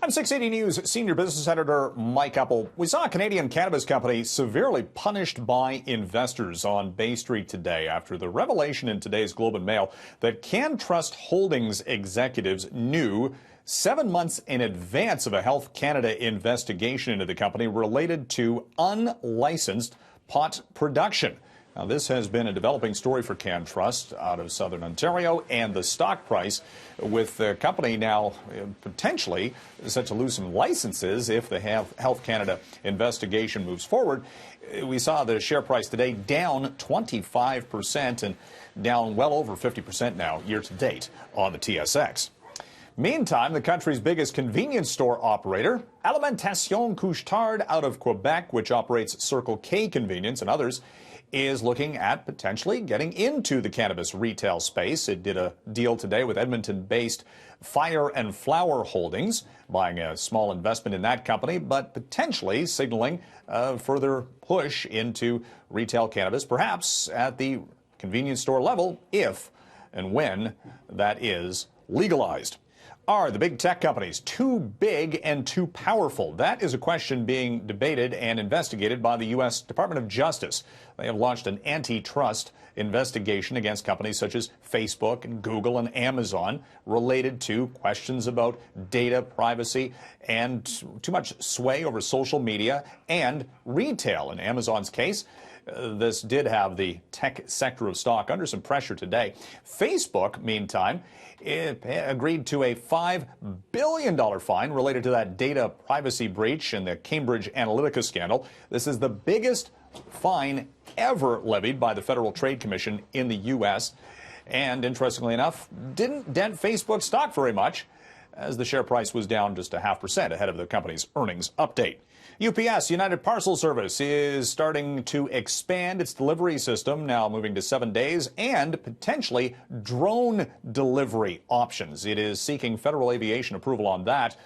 I'm 680 News senior business editor Mike Eppel. We saw a Canadian cannabis company severely punished by investors on Bay Street today after the revelation in today's Globe and Mail that Canntrust Holdings executives knew 7 months in advance of a Health Canada investigation into the company related to unlicensed pot production. Now, this has been a developing story for Canntrust out of southern Ontario, and the stock price, with the company now potentially set to lose some licenses if the Health Canada investigation moves forward. We saw the share price today down 25% and down well over 50% now year to date on the TSX. Meantime, the country's biggest convenience store operator, Alimentation Couche-Tard out of Quebec, which operates Circle K Convenience and others, is looking at potentially getting into the cannabis retail space. It did a deal today with Edmonton-based Fire and Flower Holdings, buying a small investment in that company, but potentially signaling a further push into retail cannabis, perhaps at the convenience store level, if and when that is legalized. Are the big tech companies too big and too powerful? That is a question being debated and investigated by the U.S. Department of Justice. They have launched an antitrust investigation against companies such as Facebook and Google and Amazon related to questions about data privacy and too much sway over social media and retail. In Amazon's case, this did have the tech sector of stock under some pressure today. Facebook, meantime, it agreed to a $5 billion fine related to that data privacy breach in the Cambridge Analytica scandal. This is the biggest fine ever levied by the Federal Trade Commission in the U.S. And interestingly enough, didn't dent Facebook's stock very much, as the share price was down just 0.5% ahead of the company's earnings update. UPS, United Parcel Service, is starting to expand its delivery system, now moving to 7 days, and potentially drone delivery options. It is seeking federal aviation approval on that.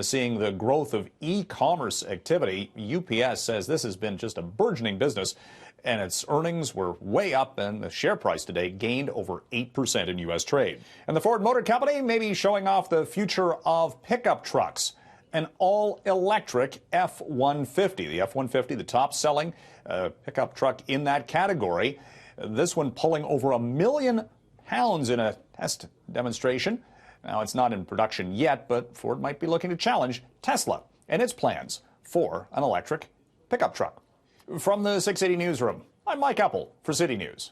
Seeing the growth of e-commerce activity, UPS says this has been just a burgeoning business, and its earnings were way up, and the share price today gained over 8% in U.S. trade. And the Ford Motor Company may be showing off the future of pickup trucks. An all-electric F-150. The F-150, the top-selling pickup truck in that category. This one pulling over 1 million pounds in a test demonstration. Now, it's not in production yet, but Ford might be looking to challenge Tesla and its plans for an electric pickup truck. From the 680 Newsroom, I'm Mike Eppel for City News.